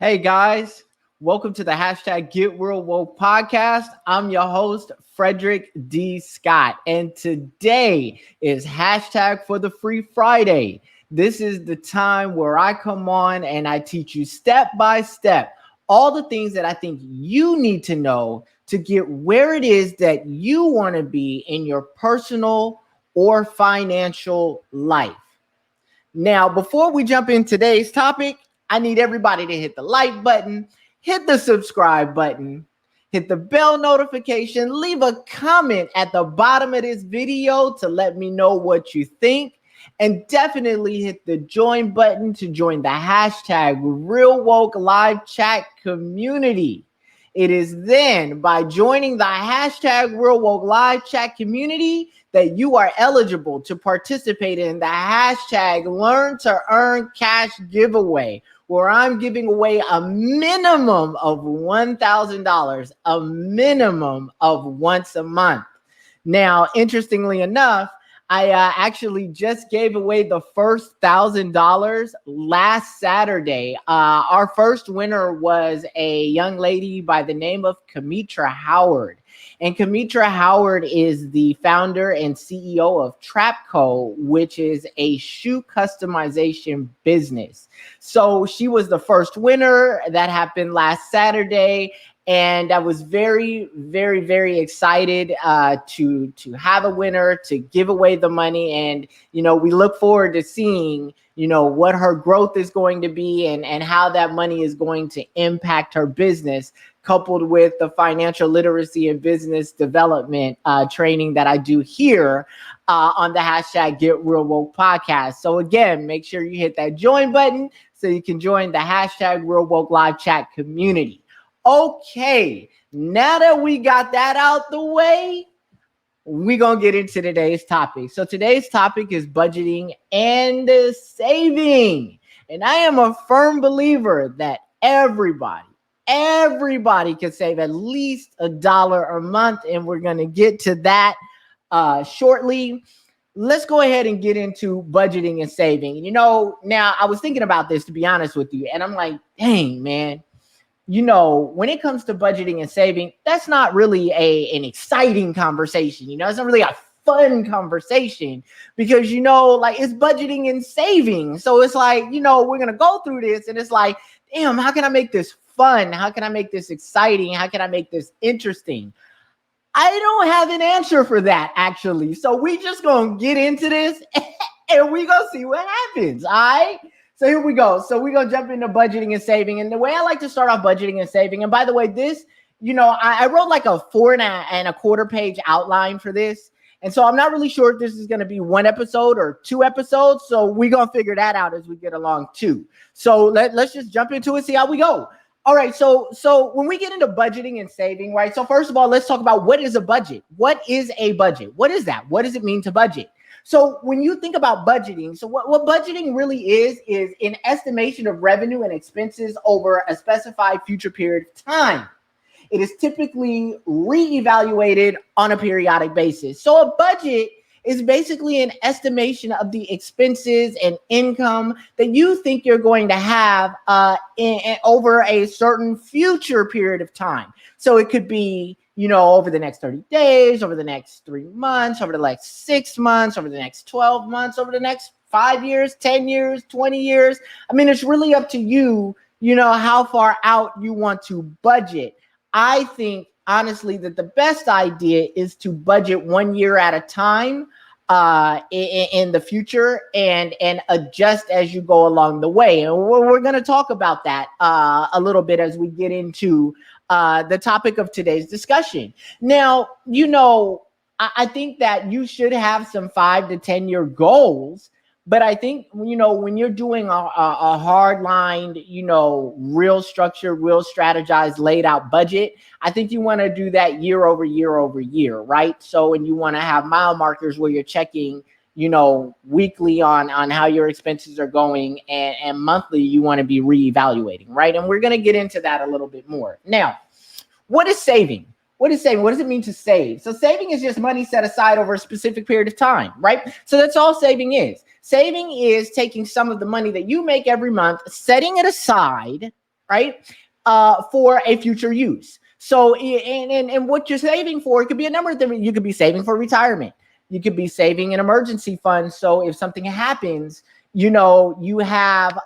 Hey guys, welcome to the hashtag Get Real Woke podcast. I'm your host, Frederick D. Scott, and today is hashtag for the Free Friday. This is the time where I come on and I teach you step by step all the things that I think you need to know to get where it is that you want to be in your personal or financial life. Now, before we jump in today's topic, I need everybody to hit the like button, hit the subscribe button, hit the bell notification, leave a comment at the bottom of this video to let me know what you think, and definitely hit the join button to join the hashtag Real Woke live chat community. It is then by joining the hashtag Real Woke live chat community that you are eligible to participate in the hashtag Learn to Earn Cash giveaway, where I'm giving away a minimum of $1,000, a minimum of once a month. Now, interestingly enough, I actually just gave away the first $1,000 last Saturday. Our first winner was a young lady by the name of Kamitra Howard. And Kamitra Howard is the founder and CEO of Trapco, which is a shoe customization business. So she was the first winner. That happened last Saturday. And I was very, very, very excited to have a winner, to give away the money. And, we look forward to seeing, what her growth is going to be and how that money is going to impact her business, coupled with the financial literacy and business development training that I do here on the hashtag Get Real Woke podcast. So again, make sure you hit that join button so you can join the hashtag Real Woke live chat community. Okay, now that we got that out the way, we're going to get into today's topic. So today's topic is budgeting and saving. And I am a firm believer that everybody can save at least $1 a month. And we're going to get to that shortly. Let's go ahead and get into budgeting and saving. Now I was thinking about this, to be honest with you, and I'm like, dang, man. When it comes to budgeting and saving, that's not really an exciting conversation. It's not really a fun conversation because, it's budgeting and saving. So it's like, we're going to go through this and it's like, damn, how can I make this fun? How can I make this exciting? How can I make this interesting? I don't have an answer for that, actually. So we just going to get into this and we going to see what happens. All right. So here we go. So we're going to jump into budgeting and saving. And the way I like to start off budgeting and saving, and by the way, this, I wrote like a 4.25 page outline for this. And so I'm not really sure if this is going to be one episode or 2 episodes. So we're going to figure that out as we get along too. So let's just jump into it, see how we go. All right. So when we get into budgeting and saving, right? So first of all, let's talk about what is a budget. What is a budget? What is that? What does it mean to budget? So when you think about budgeting, so what budgeting really is an estimation of revenue and expenses over a specified future period of time. It is typically reevaluated on a periodic basis. So a budget is basically an estimation of the expenses and income that you think you're going to have over a certain future period of time. So it could be over the next 30 days, over the next 3 months, over the next 6 months, over the next 12 months, over the next 5 years, 10 years, 20 years. I mean, it's really up to you, how far out you want to budget. I think, honestly, that the best idea is to budget 1 year at a time in the future and adjust as you go along the way. And we're going to talk about that a little bit as we get into the topic of today's discussion. Now, I think that you should have some 5 to 10 year goals, but I think, when you're doing a hard lined, real structured, real strategized, laid out budget, I think you want to do that year over year over year, right? So, and you want to have mile markers where you're checking, weekly on how your expenses are going, and monthly you want to be reevaluating, right? And we're going to get into that a little bit more. Now, what is saving? What is saving? What does it mean to save? So saving is just money set aside over a specific period of time, right? So that's all saving is. Saving is taking some of the money that you make every month, setting it aside right? For a future use. So, and what you're saving for, it could be a number of things. You could be saving for retirement. You could be saving an emergency fund. So if something happens, you have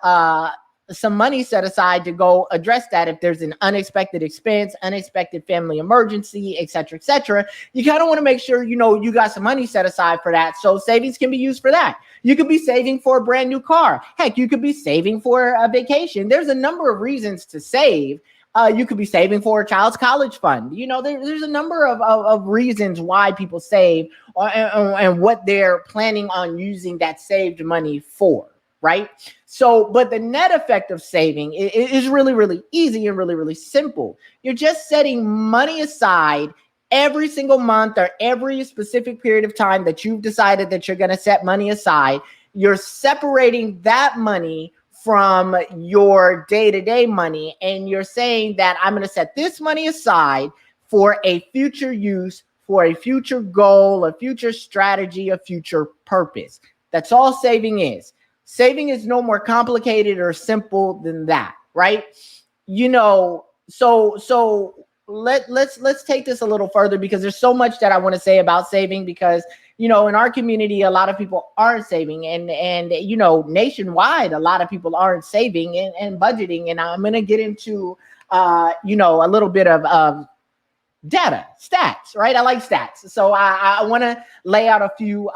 some money set aside to go address that. If there's an unexpected expense, unexpected family emergency, et cetera, you kind of want to make sure, you got some money set aside for that. So savings can be used for that. You could be saving for a brand new car. Heck, you could be saving for a vacation. There's a number of reasons to save. You could be saving for a child's college fund. There's a number of reasons why people save and what they're planning on using that saved money for, right? So, but the net effect of saving is really, really easy and really, really simple. You're just setting money aside every single month or every specific period of time that you've decided that you're going to set money aside. You're separating that money from your day-to-day money, and you're saying that I'm going to set this money aside for a future use, for a future goal, a future strategy, a future purpose. That's all saving is. Saving is no more complicated or simple than that, right? So let's take this a little further, because there's so much that I want to say about saving, because in our community, a lot of people aren't saving, and nationwide, a lot of people aren't saving and budgeting. And I'm going to get into a little bit of data, stats, right? I like stats. So I want to lay out a few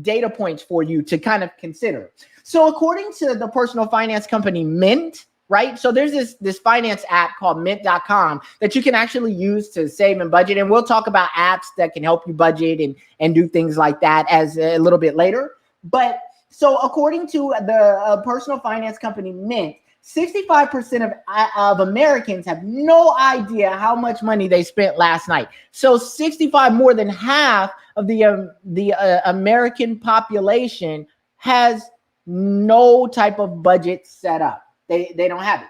data points for you to kind of consider. So according to the personal finance company Mint, right? So there's this finance app called mint.com that you can actually use to save and budget. And we'll talk about apps that can help you budget and do things like that as a little bit later. But so according to the personal finance company Mint, 65% of Americans have no idea how much money they spent last night. So 65, more than half of the American population has no type of budget set up. They don't have it.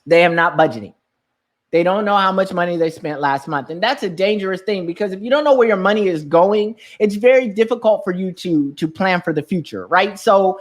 They have not budgeting. They don't know how much money they spent last month. And that's a dangerous thing, because if you don't know where your money is going, it's very difficult for you to plan for the future, right? So,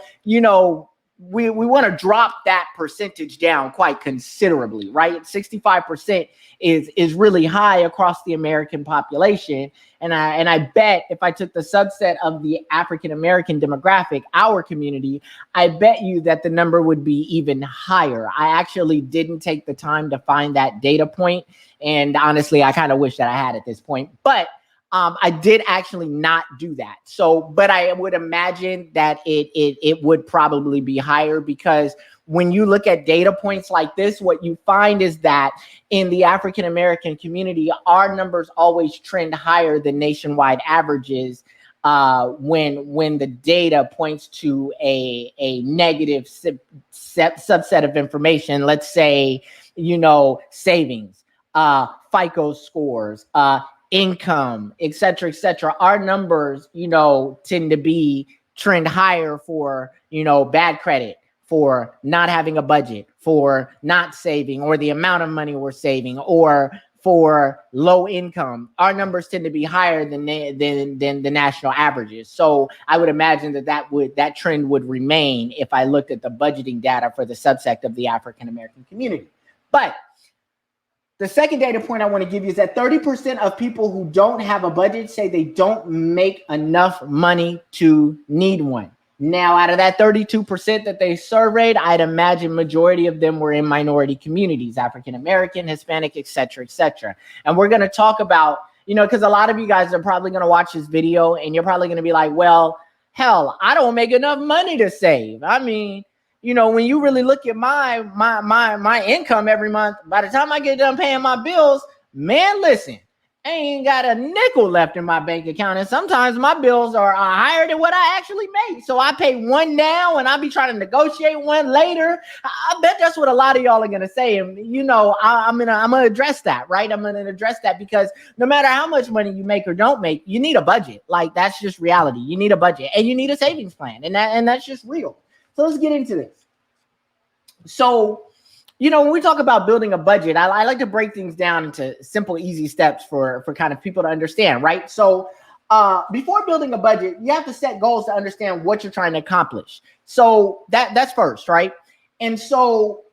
we want to drop that percentage down quite considerably, right? 65% is really high across the American population. And I bet if I took the subset of the African American demographic, our community, I bet you that the number would be even higher. I actually didn't take the time to find that data point. And honestly, I kind of wish that I had at this point, but I did actually not do that. So, but I would imagine that it would probably be higher, because when you look at data points like this, what you find is that in the African American community, our numbers always trend higher than nationwide averages when the data points to a negative subset of information. Let's say, savings, FICO scores, income, et cetera, our numbers, tend to trend higher for, bad credit, for not having a budget, for not saving, or the amount of money we're saving, or for low income. Our numbers tend to be higher than the national averages. So I would imagine that trend would remain if I looked at the budgeting data for the subsect of the African American community. But the second data point I want to give you is that 30% of people who don't have a budget say they don't make enough money to need one. Now, out of that 32% that they surveyed, I'd imagine majority of them were in minority communities, African American, Hispanic, et cetera, et cetera. And we're going to talk about, because a lot of you guys are probably going to watch this video and you're probably going to be like, well, hell, I don't make enough money to save. I mean, when you really look at my income every month, by the time I get done paying my bills, man, listen, I ain't got a nickel left in my bank account. And sometimes my bills are higher than what I actually make. So I pay one now and I'll be trying to negotiate one later. I bet that's what a lot of y'all are going to say. And, I'm going to address that, right? I'm going to address that, because no matter how much money you make or don't make, you need a budget. Like, that's just reality. You need a budget and you need a savings plan. And that's just real. So let's get into this. So, when we talk about building a budget, I like to break things down into simple, easy steps for kind of people to understand, right? So before building a budget, you have to set goals to understand what you're trying to accomplish. So that's first, right? And so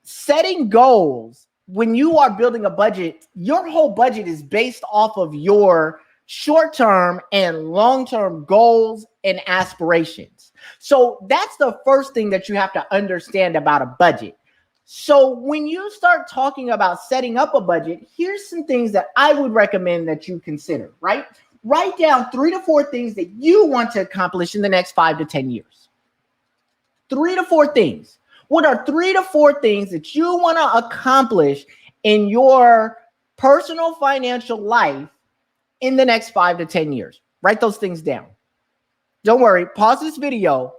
setting goals, when you are building a budget, your whole budget is based off of your short-term and long-term goals and aspirations. So that's the first thing that you have to understand about a budget. So when you start talking about setting up a budget, here's some things that I would recommend that you consider, right? Write down 3 to 4 things that you want to accomplish in the next 5 to 10 years. 3 to 4 things. What are 3 to 4 things that you want to accomplish in your personal financial life in the next 5 to 10 years? Write those things down. Don't worry. Pause this video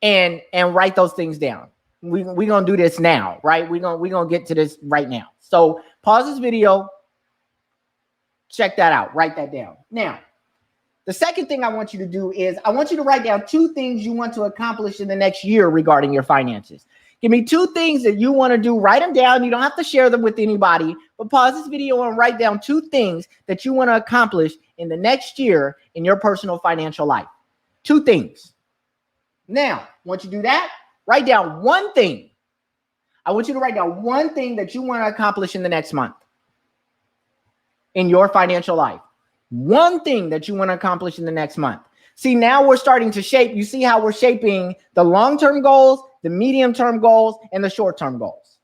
and write those things down. We're going to do this now, right? We're going to get to this right now. So pause this video. Check that out. Write that down. Now, the second thing I want you to do is I want you to write down 2 things you want to accomplish in the next year regarding your finances. Give me 2 things that you want to do. Write them down. You don't have to share them with anybody, but pause this video and write down 2 things that you want to accomplish in the next year in your personal financial life. 2 things. Now, once you do that, write down 1 thing. I want you to write down 1 thing that you want to accomplish in the next month in your financial life. 1 thing that you want to accomplish in the next month. See, now we're starting to shape. You see how we're shaping the long-term goals, the medium-term goals, and the short-term goals.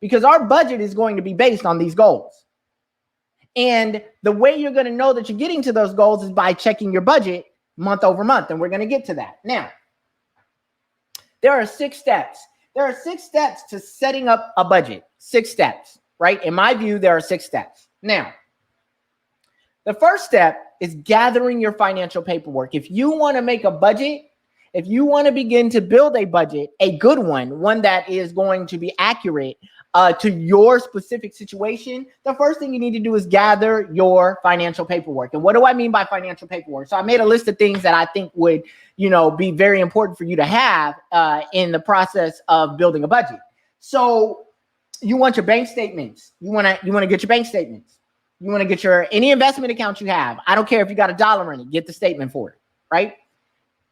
Because our budget is going to be based on these goals. And the way you're going to know that you're getting to those goals is by checking your budget month over month. And we're going to get to that. Now, there are 6 steps. There are 6 steps to setting up a budget. 6 steps, right? In my view, there are 6 steps. Now, the first step is gathering your financial paperwork. If you want to make a budget, if you want to begin to build a budget, a good one that is going to be accurate to your specific situation, the first thing you need to do is gather your financial paperwork. And what do I mean by financial paperwork? So I made a list of things that I think would, be very important for you to have in the process of building a budget. So you want your bank statements. You want to get your bank statements. You want to get any investment accounts you have. I don't care if you got $1 in it, get the statement for it, right?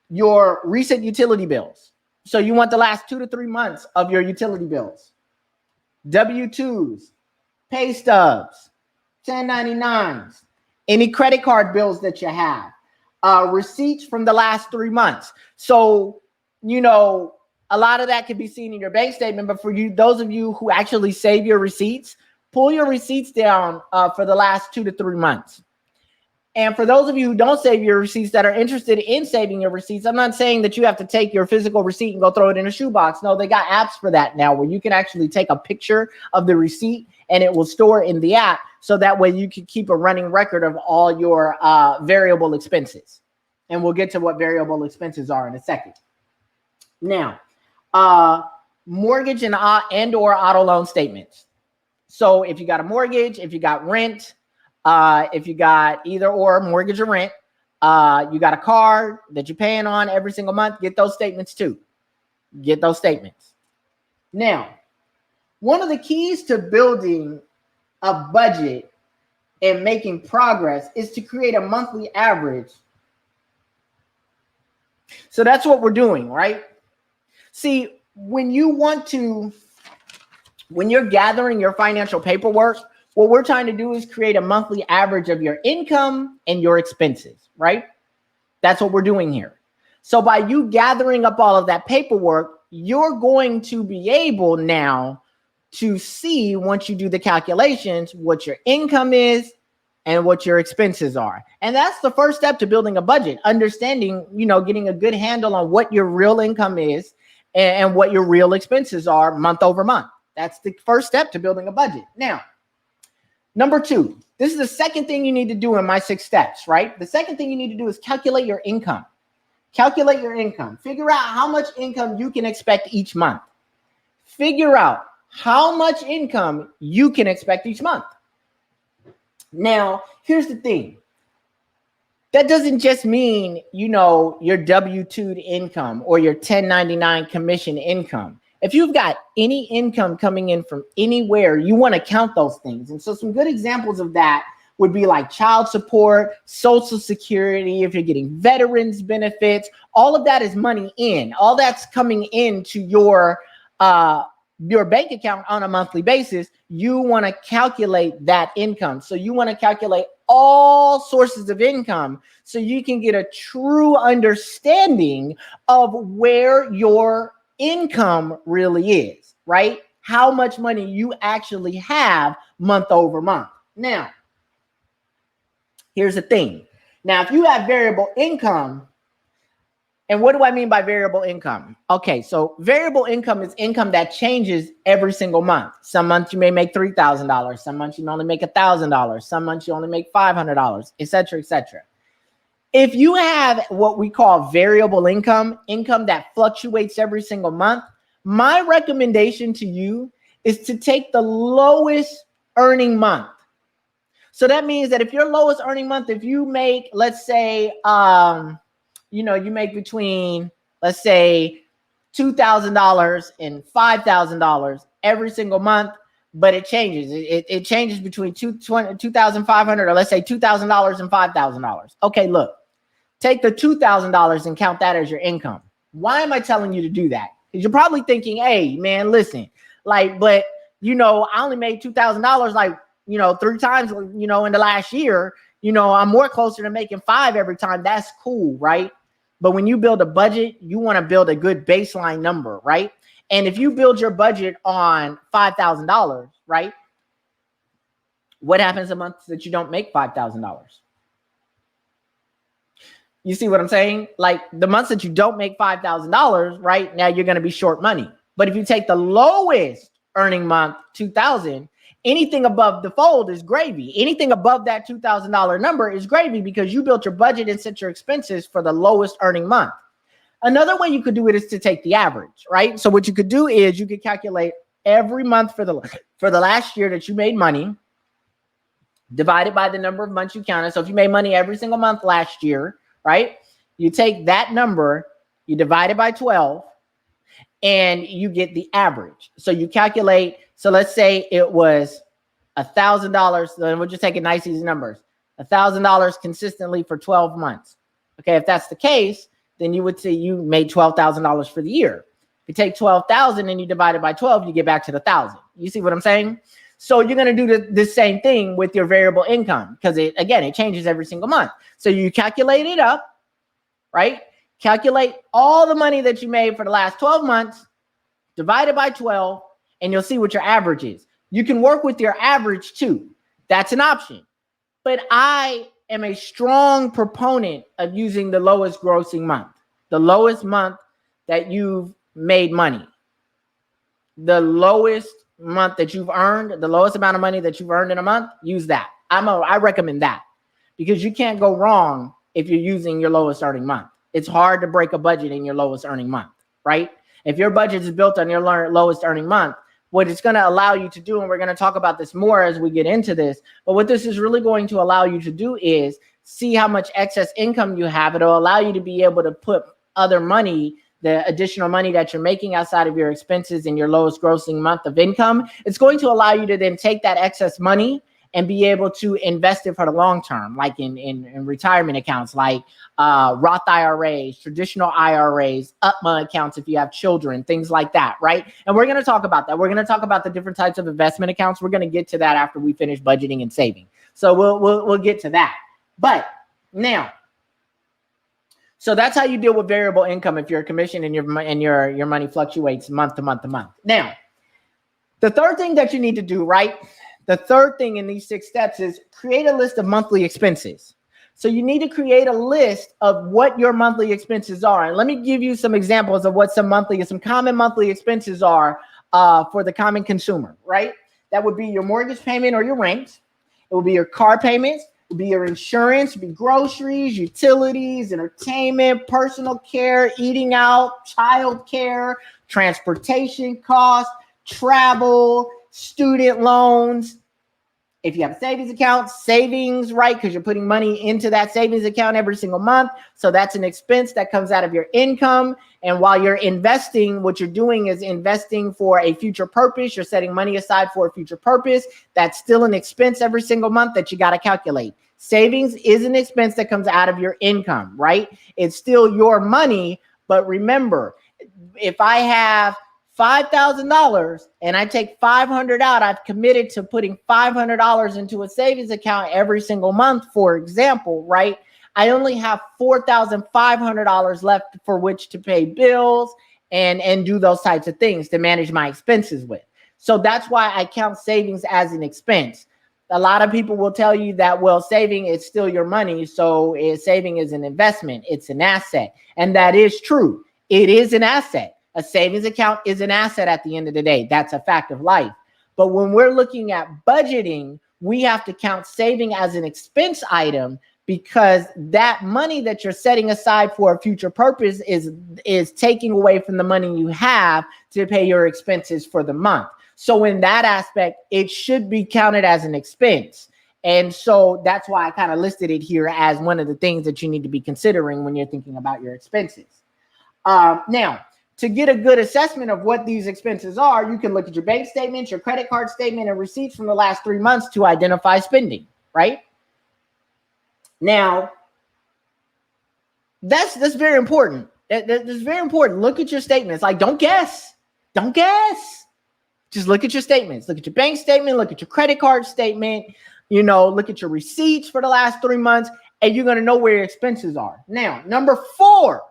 Your recent utility bills. So you want the last 2 to 3 months of your utility bills. W-2s, pay stubs, 1099s, any credit card bills that you have, receipts from the last 3 months. So, a lot of that can be seen in your bank statement, but for you, those of you who actually save your receipts, pull your receipts down for the last 2 to 3 months. And for those of you who don't save your receipts that are interested in saving your receipts, I'm not saying that you have to take your physical receipt and go throw it in a shoebox. No, they got apps for that now where you can actually take a picture of the receipt and it will store in the app. So that way you can keep a running record of all your variable expenses. And we'll get to what variable expenses are in a second. Now, mortgage and or auto loan statements. So if you got a mortgage, if you got rent, if you got either or mortgage or rent, you got a car that you're paying on every single month, get those statements too. Get those statements. Now, one of the keys to building a budget and making progress is to create a monthly average. So that's what we're doing, right? See, when you're gathering your financial paperwork, what we're trying to do is create a monthly average of your income and your expenses, right? That's what we're doing here. So by you gathering up all of that paperwork, you're going to be able now to see, once you do the calculations, what your income is and what your expenses are. And that's the first step to building a budget, understanding, getting a good handle on what your real income is and what your real expenses are month over month. That's the first step to building a budget. Now, number 2, this is the second thing you need to do in my 6 steps, right? The second thing you need to do is calculate your income. Calculate your income. Figure out how much income you can expect each month. Figure out how much income you can expect each month. Now, here's the thing. That doesn't just mean, your W-2 income or your 1099 commission income. If you've got any income coming in from anywhere, you want to count those things. And so some good examples of that would be like child support, Social Security, if you're getting veterans benefits, all of that is money in. All that's coming into your your bank account on a monthly basis, you want to calculate that income. So you want to calculate all sources of income so you can get a true understanding of where your income really is, right? How much money you actually have month over month. Now, here's the thing. Now, if you have variable income, and what do I mean by variable income? Okay, so variable income is income that changes every single month. Some months you may make $3,000. Some months you only make $1,000. Some months you only make $500, et cetera, et cetera. If you have what we call variable income, income that fluctuates every single month, my recommendation to you is to take the lowest earning month. So that means that if your lowest earning month, if you make, let's say, you make between, let's say, $2,000 and $5,000 every single month, but it changes. It changes between $2,500 or let's say $2,000 and $5,000. Okay, look, take the $2,000 and count that as your income. Why am I telling you to do that? Because you're probably thinking, hey, man, listen, but I only made $2,000 3 times, in the last year. I'm more closer to making 5 every time. That's cool, right? But when you build a budget, you want to build a good baseline number, right? And if you build your budget on $5,000, right? What happens a month that you don't make $5,000? You see what I'm saying? Like the months that you don't make $5,000, right? Now you're going to be short money. But if you take the lowest earning month, 2,000, anything above the fold is gravy. Anything above that $2,000 number is gravy because you built your budget and set your expenses for the lowest earning month. Another way you could do it is to take the average, right? So what you could do is you could calculate every month for the last year that you made money, divided by the number of months you counted. So if you made money every single month last year, right? You take that number, you divide it by 12, and you get the average. So you calculate. So let's say it was $1,000. Then we'll just take a nice easy numbers. $1,000 consistently for 12 months. Okay, if that's the case, then you would say you made $12,000 for the year. If you take 12,000 and you divide it by 12, you get back to the 1,000. You see what I'm saying? So you're going to do the same thing with your variable income because it changes every single month. So you calculate it up, right? Calculate all the money that you made for the last 12 months, divide it by 12, and you'll see what your average is. You can work with your average too. That's an option. But I am a strong proponent of using the lowest grossing month, the lowest month that you've made money, the lowest month that you've earned, the lowest amount of money that you've earned in a month. Use that. I recommend that because you can't go wrong if you're using your lowest earning month. It's hard to break a budget in your lowest earning month, right? If your budget is built on your lowest earning month, what it's going to allow you to do, and we're going to talk about this more as we get into this, but what this is really going to allow you to do is see how much excess income you have. It'll allow you to be able to put other money, the additional money that you're making outside of your expenses in your lowest grossing month of income. It's going to allow you to then take that excess money and be able to invest it for the long term, like in retirement accounts, like Roth IRAs, traditional IRAs, UPMA accounts if you have children, things like that, right? And we're going to talk about that. We're going to talk about the different types of investment accounts. We're going to get to that after we finish budgeting and saving. So we'll get to that. But now, so that's how you deal with variable income if you're a commission and your money fluctuates month to month to month. Now, the third thing that you need to do, right? The third thing in these 6 steps is create a list of monthly expenses. So you need to create a list of what your monthly expenses are. And let me give you some examples of what some common monthly expenses are for the common consumer, right? That would be your mortgage payment or your rent. It would be your car payments. It would be your insurance, it would be groceries, utilities, entertainment, personal care, eating out, child care, transportation costs, travel, student loans. If you have a savings account, savings, right? Because you're putting money into that savings account every single month. So that's an expense that comes out of your income. And while you're investing, what you're doing is investing for a future purpose. You're setting money aside for a future purpose. That's still an expense every single month that you got to calculate. Savings is an expense that comes out of your income, right? It's still your money. But remember, if I have $5,000 and I take $500 out, I've committed to putting $500 into a savings account every single month, for example, right? I only have $4,500 left for which to pay bills and do those types of things to manage my expenses with. So that's why I count savings as an expense. A lot of people will tell you that, well, saving is still your money. So saving is an investment. It's an asset. And that is true. It is an asset. A savings account is an asset at the end of the day. That's a fact of life. But when we're looking at budgeting, we have to count saving as an expense item, because that money that you're setting aside for a future purpose is taking away from the money you have to pay your expenses for the month. So in that aspect, it should be counted as an expense. And so that's why I kind of listed it here as one of the things that you need to be considering when you're thinking about your expenses. Now, to get a good assessment of what these expenses are, you can look at your bank statements, your credit card statement, and receipts from the last 3 months to identify spending, right? Now, that's very important. That's very important. Look at your statements. Like, don't guess. Don't guess. Just look at your statements. Look at your bank statement. Look at your credit card statement. Look at your receipts for the last 3 months, and you're going to know where your expenses are. Now, number four,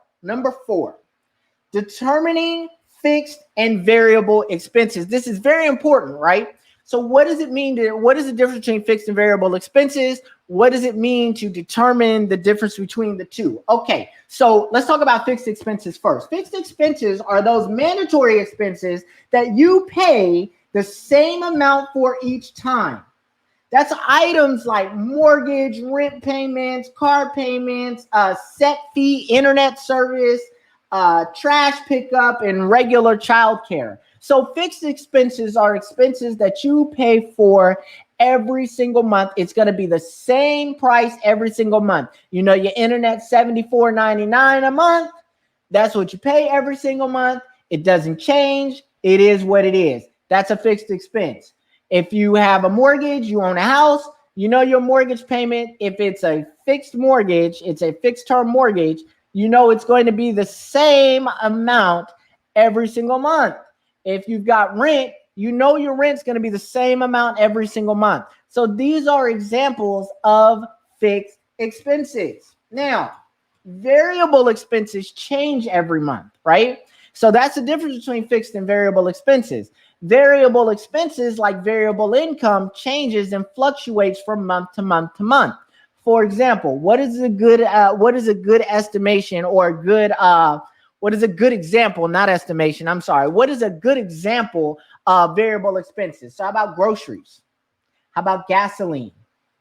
determining fixed and variable expenses. This is very important, right? So what does it mean what is the difference between fixed and variable expenses? What does it mean to determine the difference between the two? Okay, so let's talk about fixed expenses first. Fixed expenses are those mandatory expenses that you pay the same amount for each time. That's items like mortgage, rent payments, car payments, set fee, internet service, trash pickup, and regular childcare. So fixed expenses are expenses that you pay for every single month. It's going to be the same price every single month. Your internet, $74.99 a month. That's what you pay every single month. It doesn't change. It is what it is. That's a fixed expense. If you have a mortgage, you own a house, your mortgage payment, if it's a fixed mortgage, it's a fixed term mortgage, it's going to be the same amount every single month. If you've got rent, your rent's going to be the same amount every single month. So these are examples of fixed expenses. Now, variable expenses change every month, right? So that's the difference between fixed and variable expenses. Variable expenses, like variable income, changes and fluctuates from month to month to month. For example, what is a good estimation or what is a good example, not estimation, I'm sorry. What is a good example of variable expenses? So how about groceries? How about gasoline?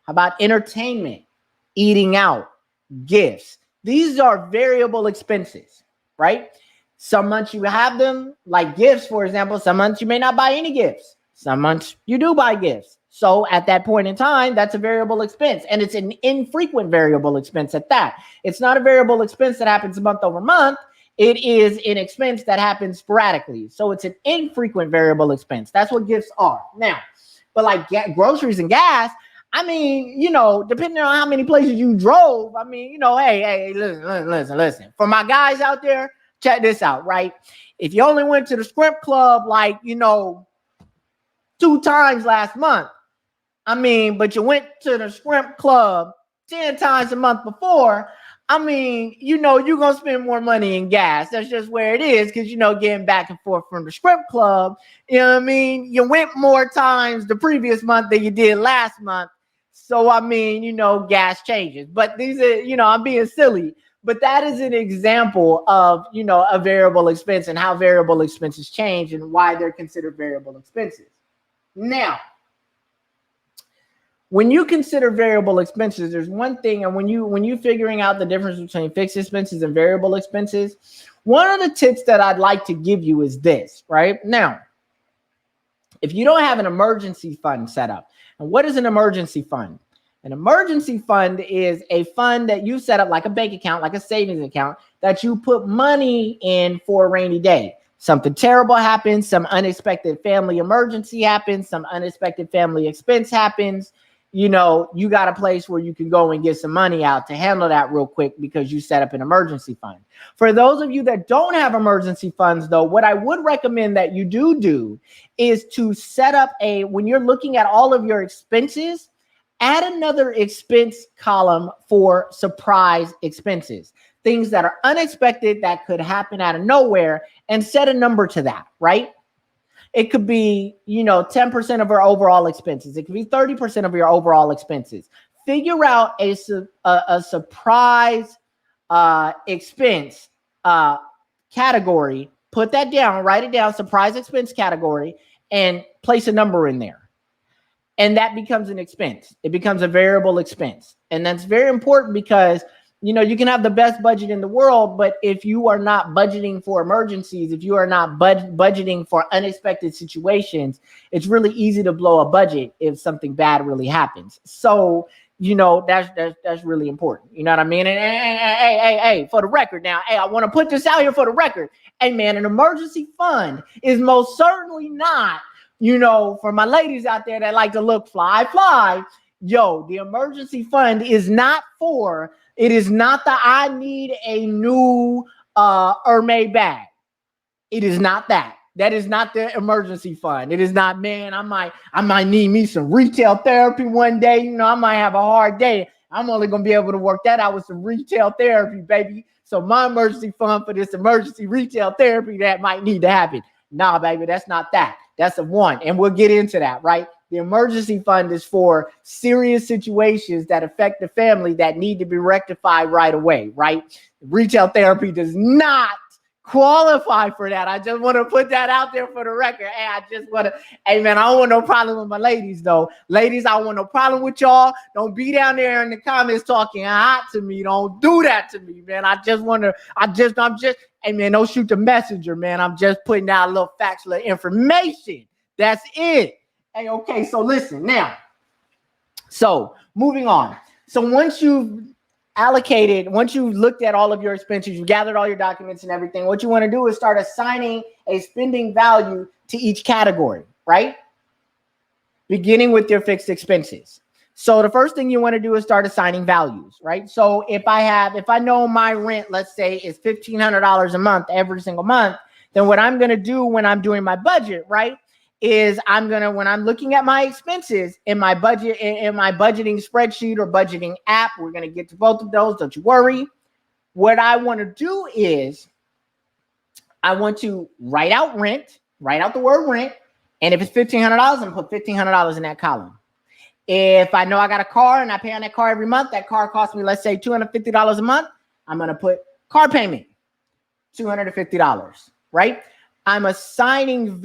How about entertainment, eating out, gifts? These are variable expenses, right? Some months you have them, like gifts, for example. Some months you may not buy any gifts. Some months you do buy gifts. So at that point in time, that's a variable expense. And it's an infrequent variable expense at that. It's not a variable expense that happens month over month. It is an expense that happens sporadically. So it's an infrequent variable expense. That's what gifts are. Now, but like groceries and gas, depending on how many places you drove, hey, listen. For my guys out there, check this out, right? If you only went to the Scrimp Club, 2 times last month, but you went to the Scrimp Club 10 times a month before, you're going to spend more money in gas. That's just where it is, because, getting back and forth from the Scrimp Club, you went more times the previous month than you did last month. So, gas changes. But these are, I'm being silly. But that is an example of, a variable expense and how variable expenses change and why they're considered variable expenses. Now, when you consider variable expenses, there's one thing, and when you figuring out the difference between fixed expenses and variable expenses, one of the tips that I'd like to give you is this, right? Now, if you don't have an emergency fund set up, and what is an emergency fund? An emergency fund is a fund that you set up like a bank account, like a savings account, that you put money in for a rainy day. Something terrible happens, some unexpected family emergency happens, some unexpected family expense happens. you know, you got a place where you can go and get some money out to handle that real quick because you set up an emergency fund. For those of you that don't have emergency funds, though, what I would recommend that you do is to set up when you're looking at all of your expenses, add another expense column for surprise expenses, things that are unexpected that could happen out of nowhere, and set a number to that, right? It could be, 10% of our overall expenses. It could be 30% of your overall expenses. Figure out a surprise expense category. Put that down, write it down, surprise expense category, and place a number in there. And that becomes an expense. It becomes a variable expense. And that's very important because you can have the best budget in the world, but if you are not budgeting for emergencies, if you are not budgeting for unexpected situations, it's really easy to blow a budget if something bad really happens. So, that's really important. You know what I mean? And hey, for the record now, I want to put this out here for the record. Hey, man, an emergency fund is most certainly not, for my ladies out there that like to look fly. The emergency fund is not it is not the I need a new Hermes bag. It is not that. That is not the emergency fund. It is not, man, I might need me some retail therapy one day. I might have a hard day. I'm only going to be able to work that out with some retail therapy, baby. So my emergency fund for this emergency retail therapy that might need to happen. Nah, baby, that's not that. That's a one. And we'll get into that, right? The emergency fund is for serious situations that affect the family that need to be rectified right away, right? Retail therapy does not qualify for that. I just want to put that out there for the record. Hey, man, I don't want no problem with my ladies, though. Ladies, I don't want no problem with y'all. Don't be down there in the comments talking hot to me. Don't do that to me, man. Hey, man, don't shoot the messenger, man. I'm just putting out a little factual information. That's it. Hey, okay, so listen now. So moving on. So once you've looked at all of your expenses, you gathered all your documents and everything, what you want to do is start assigning a spending value to each category, right? Beginning with your fixed expenses. So the first thing you want to do is start assigning values, right? So if I know my rent, let's say, is $1,500 a month every single month, then what I'm going to do when I'm doing my budget, right, is when I'm looking at my expenses in my budget, in my budgeting spreadsheet or budgeting app, we're going to get to both of those. Don't you worry. What I want to do is I want to write out the word rent. And if it's $1,500, I'm going to put $1,500 in that column. If I know I got a car and I pay on that car every month, that car costs me, let's say, $250 a month, I'm going to put car payment, $250, right? I'm assigning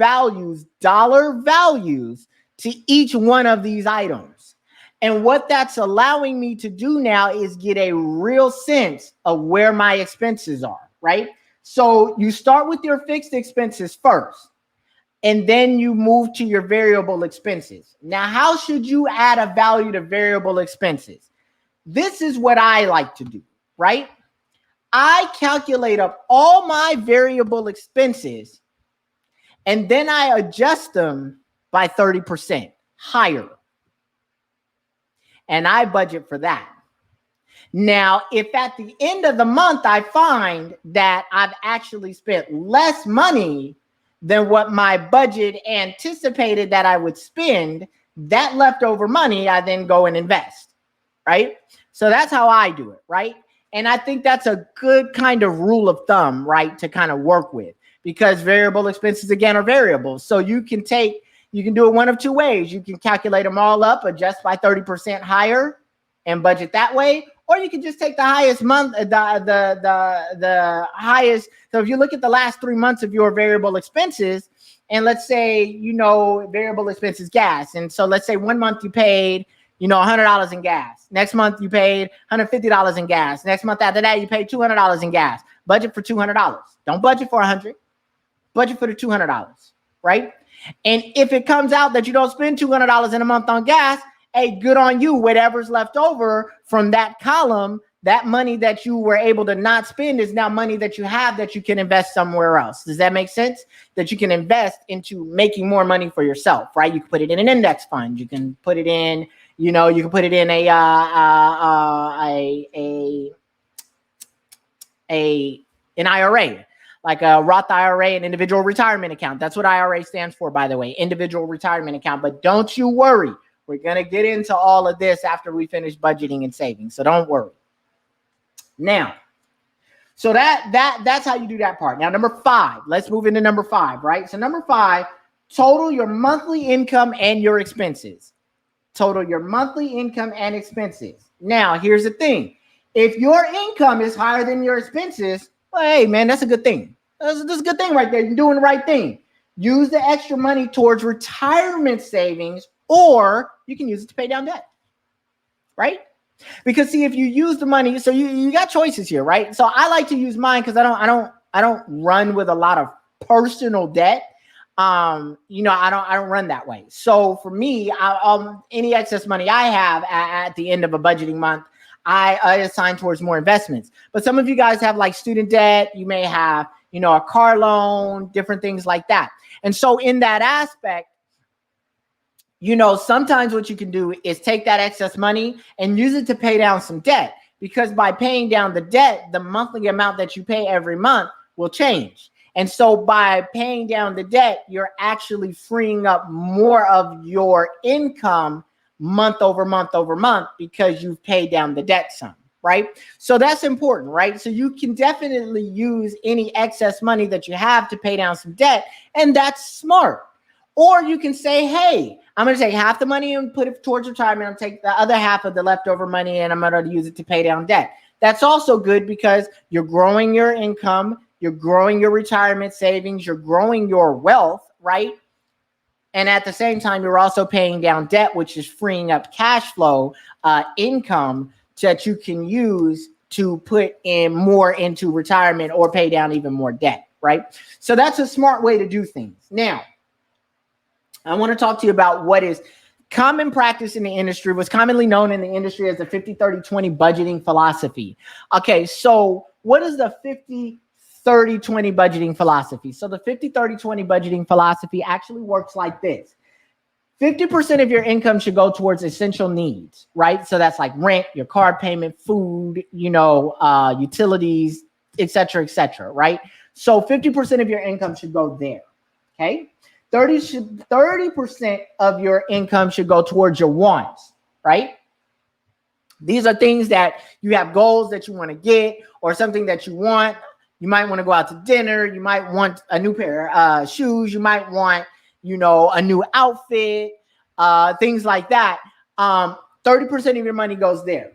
dollar values to each one of these items. And what that's allowing me to do now is get a real sense of where my expenses are, right? So you start with your fixed expenses first, and then you move to your variable expenses. Now, how should you add a value to variable expenses? This is what I like to do, right? I calculate up all my variable expenses, and then I adjust them by 30% higher. And I budget for that. Now, if at the end of the month I find that I've actually spent less money than what my budget anticipated that I would spend, that leftover money I then go and invest, right? So that's how I do it, right? And I think that's a good kind of rule of thumb, right, to kind of work with. Because variable expenses, again, are variable. So you can do it one of two ways. You can calculate them all up, adjust by 30% higher, and budget that way. Or you can just take the highest month, the highest. So if you look at the last 3 months of your variable expenses, and let's say, variable expenses, gas. And so let's say 1 month you paid, $100 in gas. Next month you paid $150 in gas. Next month after that, you paid $200 in gas. Budget for $200. Don't budget for $100. Budget for the $200, right? And if it comes out that you don't spend $200 in a month on gas, hey, good on you. Whatever's left over from that column, that money that you were able to not spend is now money that you have that you can invest somewhere else. Does that make sense? That you can invest into making more money for yourself, right? You can put it in an index fund. You can put it in, You know, you can put it in an IRA, like a Roth IRA, an individual retirement account. That's what IRA stands for, by the way, individual retirement account. But don't you worry. We're going to get into all of this after we finish budgeting and saving. So don't worry. Now, so that's how you do that part. Now, number 5, let's move into number 5, right? So number 5, total your monthly income and your expenses. Total your monthly income and expenses. Now, here's the thing. If your income is higher than your expenses, well, hey, man, that's a good thing. That's a good thing right there. You're doing the right thing. Use the extra money towards retirement savings, or you can use it to pay down debt, right? Because see, if you use the money, so you got choices here, right? So I like to use mine because I don't run with a lot of personal debt. You know, I don't run that way. So for me, any excess money I have at the end of a budgeting month, I assign towards more investments. But some of you guys have like student debt. You may have, you know, a car loan, different things like that. And so in that aspect, you know, sometimes what you can do is take that excess money and use it to pay down some debt, because by paying down the debt, the monthly amount that you pay every month will change. And so by paying down the debt, you're actually freeing up more of your income month over month over month because you've paid down the debt some, right? So that's important, right? So you can definitely use any excess money that you have to pay down some debt, and that's smart. Or you can say, hey, I'm going to take half the money and put it towards retirement. I'm going to take the other half of the leftover money and I'm going to use it to pay down debt. That's also good because you're growing your income, you're growing your retirement savings, you're growing your wealth, right? And at the same time, you're also paying down debt, which is freeing up cash flow income that you can use to put in more into retirement or pay down even more debt, right? So that's a smart way to do things. Now, I want to talk to you about what is common practice in the industry, what's commonly known in the industry as the 50-30-20 budgeting philosophy. Okay, so what is the 50-30-20 budgeting philosophy? So the 50-30-20 budgeting philosophy actually works like this. 50% of your income should go towards essential needs, right? So that's like rent, your car payment, food, you know, utilities, et cetera, right? So 50% of your income should go there, okay? 30% of your income should go towards your wants, right? These are things that you have goals that you want to get or something that you want. You might want to go out to dinner. You might want a new pair of shoes. You might want, you know, a new outfit, things like that. 30% of your money goes there.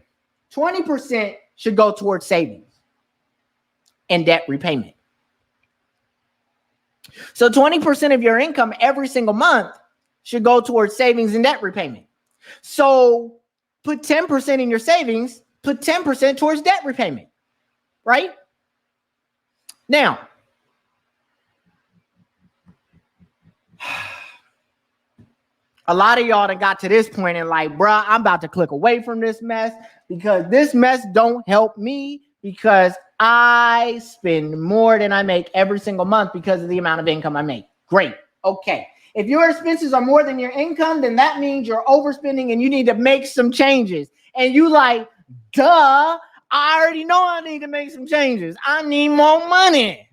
20% should go towards savings and debt repayment. So 20% of your income every single month should go towards savings and debt repayment. So put 10% in your savings, put 10% towards debt repayment, right? Now, a lot of y'all done got to this point and like, bruh, I'm about to click away from this mess because this mess don't help me because I spend more than I make every single month because of the amount of income I make. Great. Okay. If your expenses are more than your income, then that means you're overspending and you need to make some changes. And you like, duh, I already know I need to make some changes. I need more money.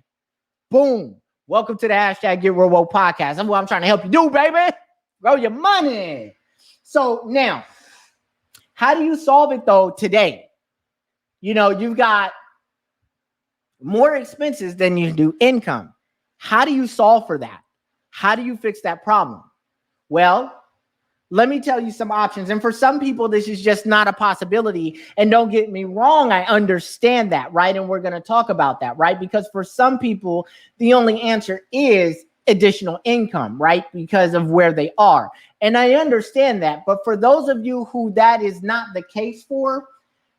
Boom. Welcome to the hashtag Get Real Woke podcast. That's what I'm trying to help you do, baby. Grow your money. So now, how do you solve it though today? You know, you've got more expenses than you do income. How do you solve for that? How do you fix that problem? Well, let me tell you some options. And for some people, this is just not a possibility. And don't get me wrong, I understand that, right? And we're going to talk about that, right? Because for some people, the only answer is additional income, right? Because of where they are. And I understand that. But for those of you who that is not the case for,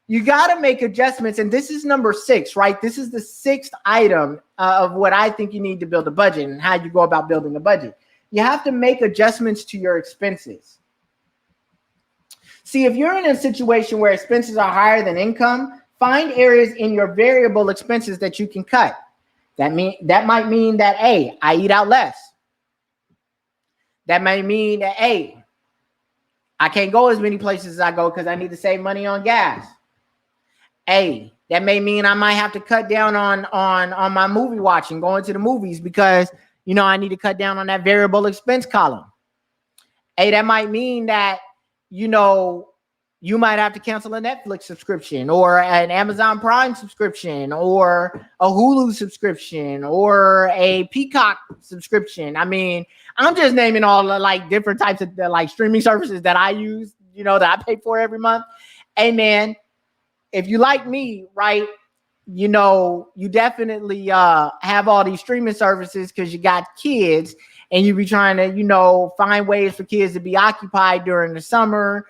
you got to make adjustments. And this is number 6, right? This is the 6th item of what I think you need to build a budget and how you go about building a budget. You have to make adjustments to your expenses. See, if you're in a situation where expenses are higher than income, find areas in your variable expenses that you can cut. That might mean that, hey, I eat out less. That might mean that, hey, I can't go as many places as I go because I need to save money on gas. Hey, that may mean I might have to cut down on my movie watching, going to the movies, because I need to cut down on that variable expense column. Hey, that might mean that you might have to cancel a Netflix subscription or an Amazon Prime subscription or a Hulu subscription or a Peacock subscription. I mean, I'm just naming all the like different types of like streaming services that I use, that I pay for every month. Hey, man, if you like me, right, you definitely have all these streaming services because you got kids and you be trying to, find ways for kids to be occupied during the summer,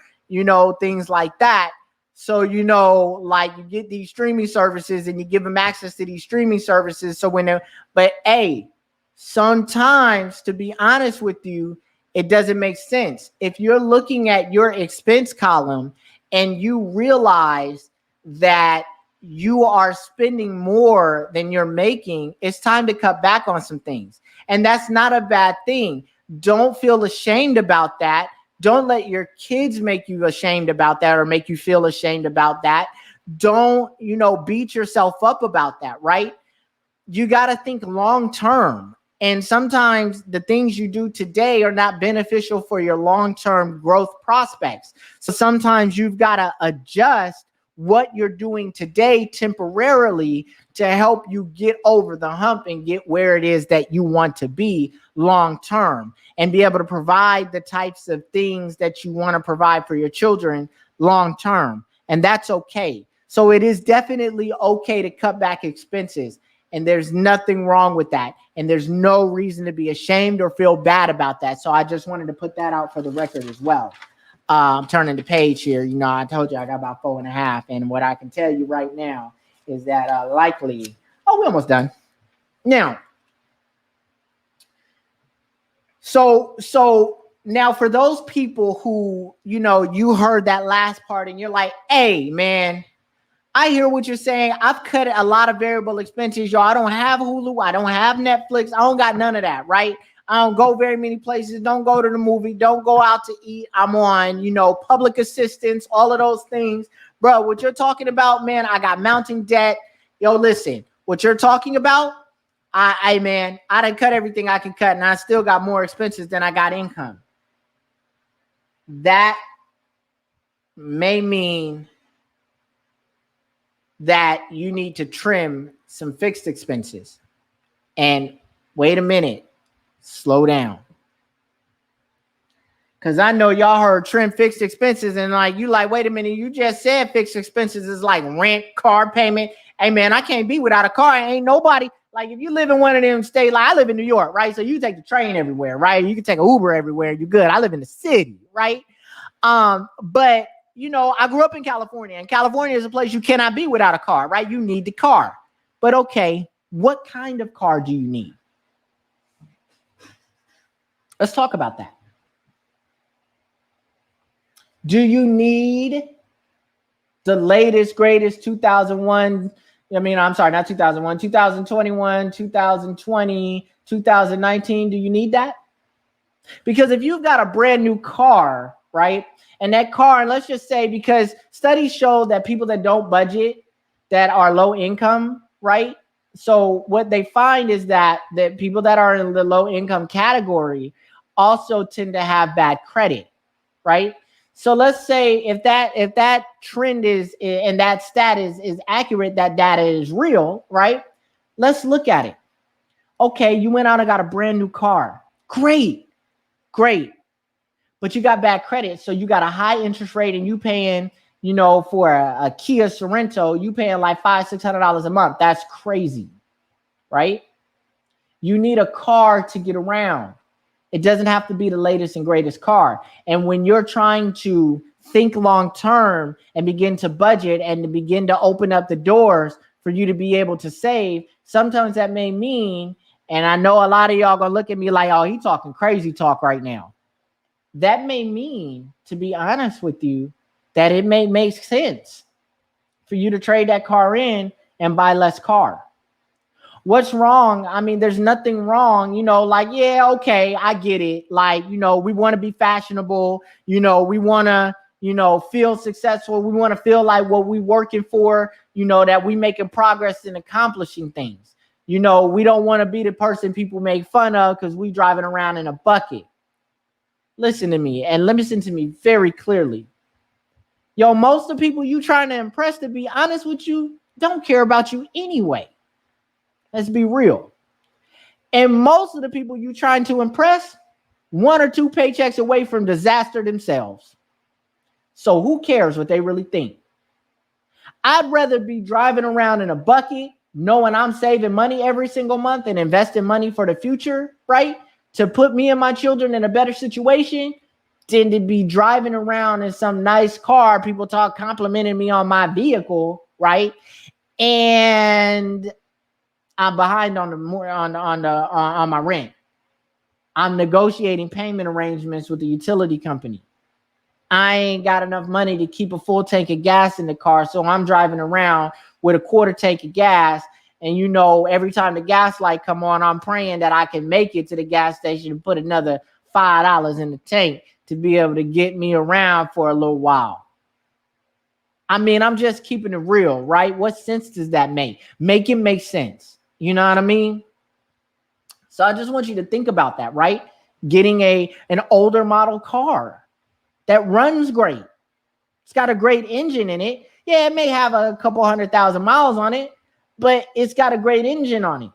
things like that. So, like you get these streaming services and you give them access to these streaming services. So but hey, sometimes, to be honest with you, it doesn't make sense. If you're looking at your expense column and you realize that you are spending more than you're making, it's time to cut back on some things. And that's not a bad thing. Don't feel ashamed about that. Don't let your kids make you ashamed about that or make you feel ashamed about that. Don't, beat yourself up about that, right? You got to think long term. And sometimes the things you do today are not beneficial for your long-term growth prospects. So sometimes you've got to adjust what you're doing today temporarily to help you get over the hump and get where it is that you want to be long term and be able to provide the types of things that you want to provide for your children long term. And that's okay. So it is definitely okay to cut back expenses. And there's nothing wrong with that. And there's no reason to be ashamed or feel bad about that. So I just wanted to put that out for the record as well. I'm turning the page here. I told you I got about 4.5. And what I can tell you right now is that likely, we're almost done. Now, so now for those people who, you heard that last part and you're like, hey, man, I hear what you're saying. I've cut a lot of variable expenses, y'all. I don't have Hulu. I don't have Netflix. I don't got none of that, right? I don't go very many places. Don't go to the movie. Don't go out to eat. I'm on, public assistance, all of those things. Bro, what you're talking about, man, I got mounting debt. Yo, listen, what you're talking about, man, I done cut everything I can cut, and I still got more expenses than I got income. That may mean that you need to trim some fixed expenses. And wait a minute, slow down. Because I know y'all heard trim fixed expenses and you like, wait a minute, you just said fixed expenses is like rent, car payment. Hey, man, I can't be without a car. Ain't nobody, like if you live in one of them states, like I live in New York, right? So you take the train everywhere, right? You can take an Uber everywhere. You're good. I live in the city, right? But I grew up in California, and California is a place you cannot be without a car, right? You need the car. But okay, what kind of car do you need? Let's talk about that. Do you need the latest, greatest 2001? I'm sorry, not 2001, 2021, 2020, 2019. Do you need that? Because if you've got a brand new car, right? And that car, let's just say, because studies show that people that don't budget, that are low income, right? So what they find is that people that are in the low income category also tend to have bad credit, right? So let's say if that trend is and that stat is accurate, that data is real, right? Let's look at it. Okay, you went out and got a brand new car. Great. But you got bad credit, so you got a high interest rate, and you paying, for a Kia Sorento, you paying like $500-$600 a month. That's crazy, right? You need a car to get around. It doesn't have to be the latest and greatest car. And when you're trying to think long term and begin to budget and to begin to open up the doors for you to be able to save, sometimes that may mean, and I know a lot of y'all gonna look at me like, oh, he talking crazy talk right now. That may mean, to be honest with you, that it may make sense for you to trade that car in and buy less car. What's wrong? I mean, there's nothing wrong, like, yeah, okay, I get it. Like, we want to be fashionable, we want to, feel successful. We want to feel like what we working for, that we making progress in accomplishing things. We don't want to be the person people make fun of because we driving around in a bucket. Listen to me and listen to me very clearly. Yo, most of the people you trying to impress, to be honest with you, don't care about you anyway. Let's be real. And most of the people you trying to impress, 1 or 2 paychecks away from disaster themselves. So who cares what they really think? I'd rather be driving around in a bucket, knowing I'm saving money every single month and investing money for the future, right? To put me and my children in a better situation than to be driving around in some nice car. People complimenting me on my vehicle, right? And I'm behind on my rent. I'm negotiating payment arrangements with the utility company. I ain't got enough money to keep a full tank of gas in the car, so I'm driving around with a quarter tank of gas. And every time the gas light come on, I'm praying that I can make it to the gas station and put another $5 in the tank to be able to get me around for a little while. I mean, I'm just keeping it real, right? What sense does that make? Make it make sense. You know what I mean? So I just want you to think about that, right? Getting an older model car that runs great. It's got a great engine in it. Yeah, it may have a couple 100,000 miles on it, but it's got a great engine on it.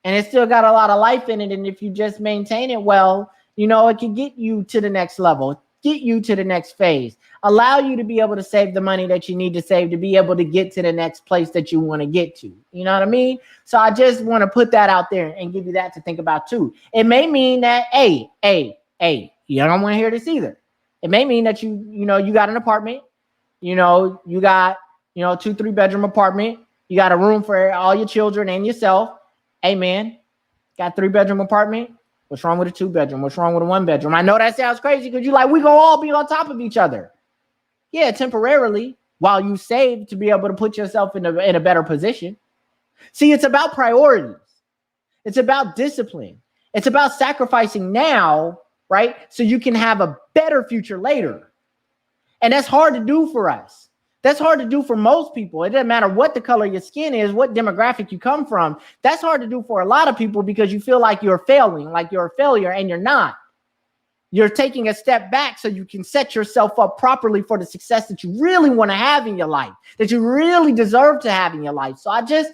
And it's still got a lot of life in it. And if you just maintain it well, it can get you to the next level, get you to the next phase, allow you to be able to save the money that you need to save to be able to get to the next place that you want to get to. You know what I mean? So I just want to put that out there and give you that to think about too. It may mean that, hey, you don't want to hear this either. It may mean that you got an apartment, you got, 2-3 bedroom apartment. You got a room for all your children and yourself. Hey man, got 3-bedroom apartment. What's wrong with a 2-bedroom? What's wrong with a 1-bedroom? I know that sounds crazy because we gonna all be on top of each other. Yeah, temporarily while you save to be able to put yourself in a better position. See, it's about priorities. It's about discipline. It's about sacrificing now, right? So you can have a better future later. And that's hard to do for us. That's hard to do for most people. It doesn't matter what the color of your skin is, what demographic you come from. That's hard to do for a lot of people because you feel like you're failing, like you're a failure, and you're not. You're taking a step back so you can set yourself up properly for the success that you really want to have in your life, that you really deserve to have in your life. So I just,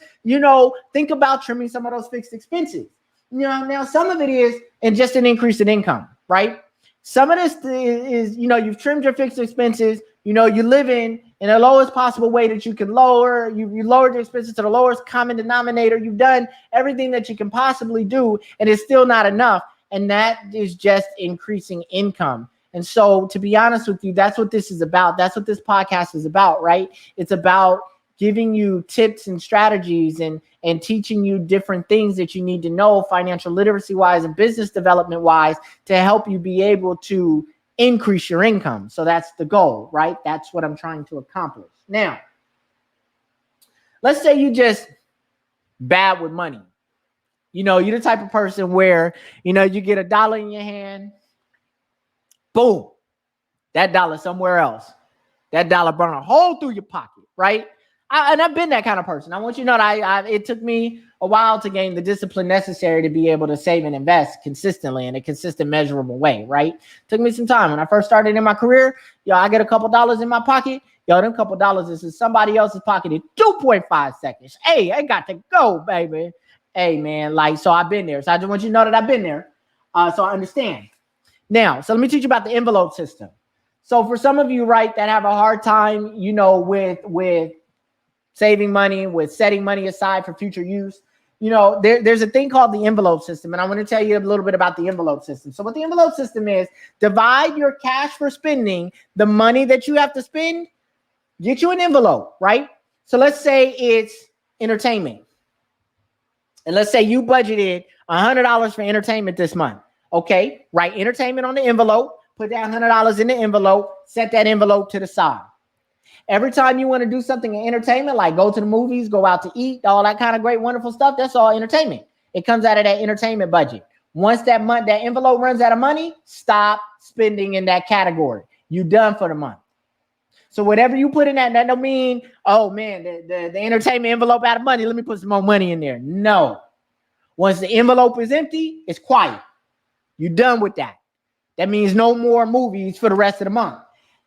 think about trimming some of those fixed expenses. Now some of it is and just an increase in income, right? Some of this is, you've trimmed your fixed expenses. You're living in the lowest possible way that you can lower. You lowered your expenses to the lowest common denominator. You've done everything that you can possibly do, and it's still not enough. And that is just increasing income. And so, to be honest with you, that's what this is about. That's what this podcast is about, right? It's about giving you tips and strategies and teaching you different things that you need to know financial literacy wise and business development wise to help you be able to increase your income. So that's the goal, right? That's what I'm trying to accomplish. Now, let's say you just bad with money. You're the type of person where, you get $1 in your hand, boom, that dollar somewhere else. That dollar burn a hole through your pocket, right? I've been that kind of person. I want you to know that it took me a while to gain the discipline necessary to be able to save and invest consistently in a consistent, measurable way, right? Took me some time. When I first started in my career, I get a couple dollars in my pocket. Them couple dollars is in somebody else's pocket in 2.5 seconds. Hey, I got to go, baby. Hey, man, so I've been there. So I just want you to know that I've been there. So I understand. Now, so let me teach you about the envelope system. So for some of you, right, that have a hard time, with saving money, with setting money aside for future use, there's a thing called the envelope system. And I want to tell you a little bit about the envelope system. So what the envelope system is, divide your cash for spending, the money that you have to spend, get you an envelope, right? So let's say it's entertainment. And let's say you budgeted $100 for entertainment this month. Okay, write entertainment on the envelope, put that $100 in the envelope, set that envelope to the side. Every time you want to do something in entertainment, like go to the movies, go out to eat, all that kind of great, wonderful stuff, that's all entertainment. It comes out of that entertainment budget. Once that envelope runs out of money, stop spending in that category. You're done for the month. So whatever you put in that don't mean, oh man, the entertainment envelope out of money, let me put some more money in there. No. Once the envelope is empty, it's quiet. You're done with that. That means no more movies for the rest of the month.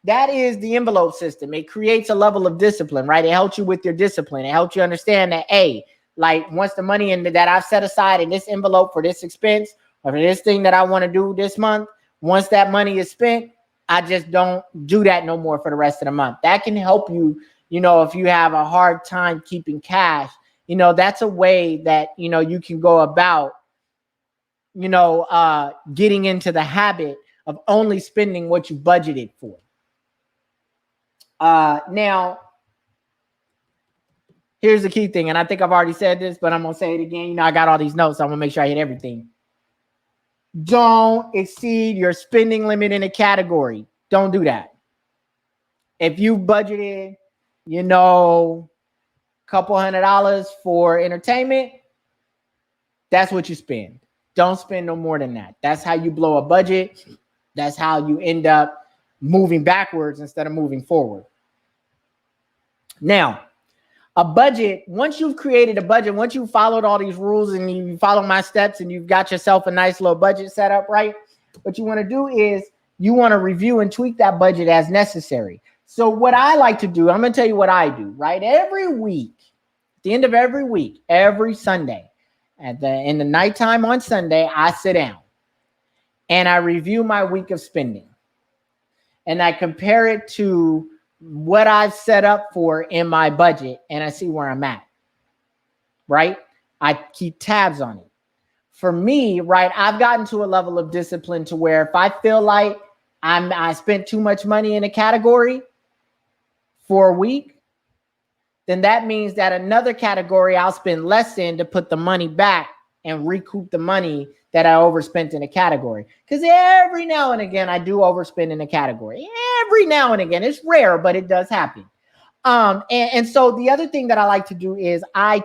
That is the envelope system. It creates a level of discipline, right? It helps you with your discipline. It helps you understand that, hey, like once the money that I've set aside in this envelope for this expense or for this thing that I want to do this month, once that money is spent, I just don't do that no more for the rest of the month. That can help you, if you have a hard time keeping cash, that's a way that, you can go about, getting into the habit of only spending what you budgeted for. Now, here's the key thing, and I think I've already said this, but I'm going to say it again. I got all these notes, so I'm going to make sure I hit everything. Don't exceed your spending limit in a category. Don't do that. If you budgeted, $200 for entertainment, that's what you spend. Don't spend no more than that. That's how you blow a budget. That's how you end up moving backwards instead of moving forward. Now, a budget, once you've created a budget, once you've followed all these rules and you follow my steps and you've got yourself a nice little budget set up, right? What you want to do is you want to review and tweak that budget as necessary. So what I like to do, I'm going to tell you what I do, right? Every week, at the end of every week, every Sunday, in the nighttime on Sunday, I sit down and I review my week of spending. And I compare it to what I've set up for in my budget, and I see where I'm at, right? I keep tabs on it. For me, right, I've gotten to a level of discipline to where if I feel like I spent too much money in a category for a week, then that means that another category I'll spend less in to put the money back and recoup the money that I overspent in a category. Because every now and again, I do overspend in a category. Every now and again. It's rare, but it does happen. And so the other thing that I like to do is I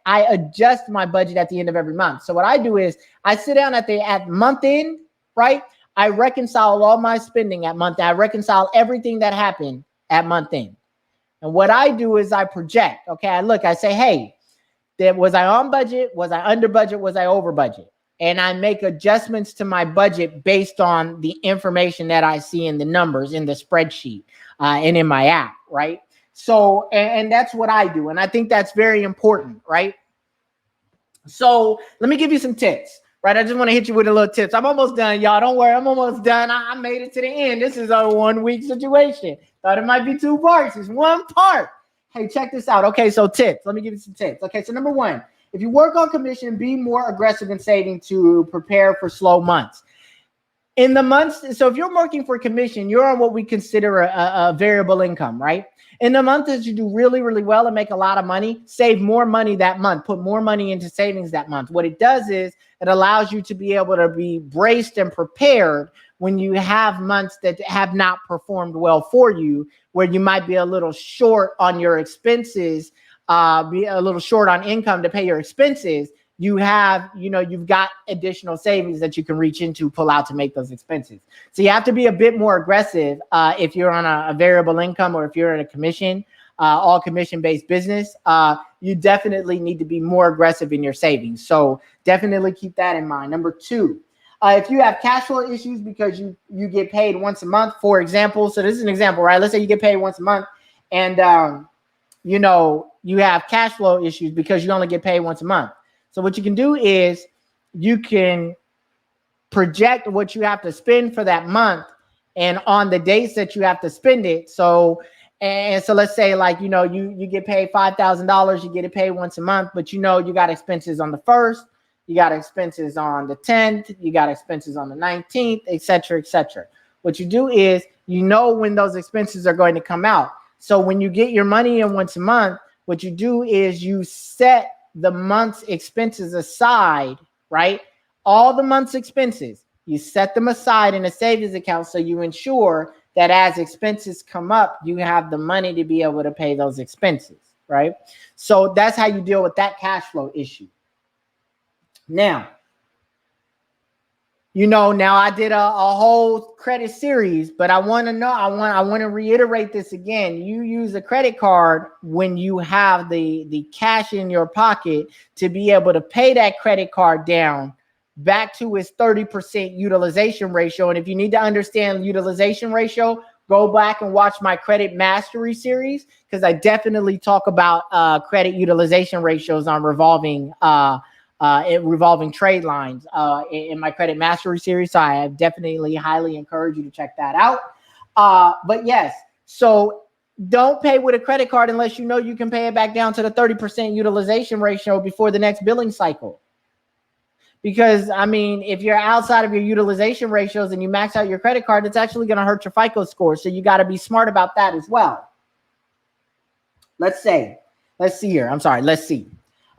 adjust my budget at the end of every month. So what I do is I sit down at month end, right? I reconcile all my spending at month end. I reconcile everything that happened at month end. And what I do is I project. Okay, I say, hey, was I on budget? Was I under budget? Was I over budget? And I make adjustments to my budget based on the information that I see in the numbers in the spreadsheet and in my app, right? So, and that's what I do. And I think that's very important, right? So let me give you some tips, right? I just want to hit you with a little tips. I'm almost done, y'all. Don't worry. I'm almost done. I made it to the end. This is a 1 week situation. Thought it might be 2 parts. It's 1 part. Hey, check this out. Okay, so tips. Let me give you some tips. Okay, so number 1, if you work on commission, be more aggressive in saving to prepare for slow months. In the months, so if you're working for commission, you're on what we consider a variable income, right? In the month that you do really, really well and make a lot of money, save more money that month, put more money into savings that month. What it does is it allows you to be able to be braced and prepared when you have months that have not performed well for you, where you might be a little short on your expenses, be a little short on income to pay your expenses. You've got additional savings that you can reach into, pull out to make those expenses. So you have to be a bit more aggressive if you're on a variable income or if you're in a commission, all commission-based business. You definitely need to be more aggressive in your savings. So definitely keep that in mind. Number 2, if you have cash flow issues because you get paid once a month, for example. So this is an example, right? Let's say you get paid once a month and you have cash flow issues because you only get paid once a month. So what you can do is you can project what you have to spend for that month and on the dates that you have to spend it. So let's say you get paid $5,000, you get it paid once a month, but you got expenses on the 1st, you got expenses on the 10th, you got expenses on the 19th, et cetera, et cetera. What you do is when those expenses are going to come out. So when you get your money in once a month, what you do is you set the month's expenses aside, right? All the month's expenses, you set them aside in a savings account so you ensure that as expenses come up, you have the money to be able to pay those expenses, right? So that's how you deal with that cash flow issue. Now, now I did a whole credit series, but I want to reiterate this again. You use a credit card when you have the cash in your pocket to be able to pay that credit card down back to its 30% utilization ratio. And if you need to understand utilization ratio, go back and watch my credit mastery series, because I definitely talk about credit utilization ratios on revolving trade lines in my credit mastery series. So I definitely highly encourage you to check that out. But yes, so don't pay with a credit card unless you know you can pay it back down to the 30% utilization ratio before the next billing cycle. Because, I mean, if you're outside of your utilization ratios and you max out your credit card, it's actually going to hurt your FICO score. So you got to be smart about that as well. Let's see.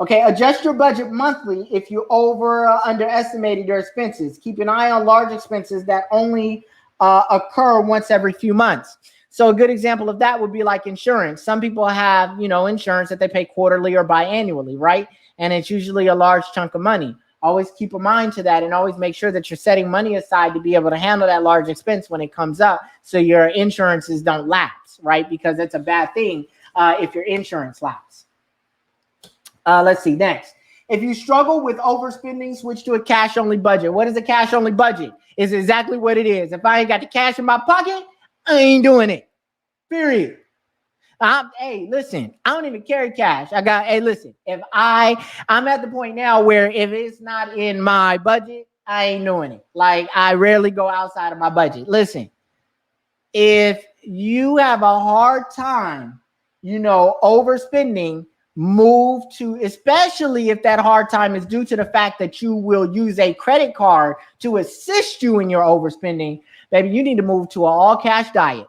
Okay, adjust your budget monthly if you underestimated your expenses. Keep an eye on large expenses that only occur once every few months. So a good example of that would be like insurance. Some people have, insurance that they pay quarterly or biannually, right? And it's usually a large chunk of money. Always keep a mind to that, and always make sure that you're setting money aside to be able to handle that large expense when it comes up, so your insurances don't lapse, right? Because it's a bad thing if your insurance lapse. Let's see, next. If you struggle with overspending, switch to a cash-only budget. What is a cash-only budget? It's exactly what it is. If I ain't got the cash in my pocket, I ain't doing it, period. Hey, listen, I don't even carry cash. If I'm at the point now where if it's not in my budget, I ain't doing it. Like, I rarely go outside of my budget. Listen, if you have a hard time, overspending, move to, especially if that hard time is due to the fact that you will use a credit card to assist you in your overspending, baby, you need to move to an all cash diet.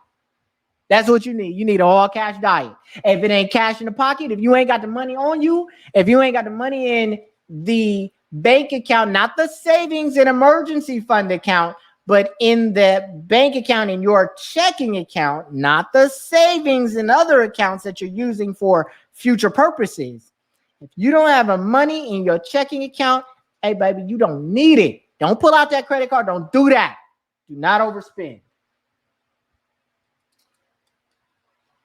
That's what you need. You need an all cash diet. If it ain't cash in the pocket, if you ain't got the money on you, if you ain't got the money in the bank account, not the savings and emergency fund account, but in the bank account, in your checking account, not the savings and other accounts that you're using for future purposes. If you don't have the money in your checking account, hey, baby, you don't need it. Don't pull out that credit card. Don't do that. Do not overspend.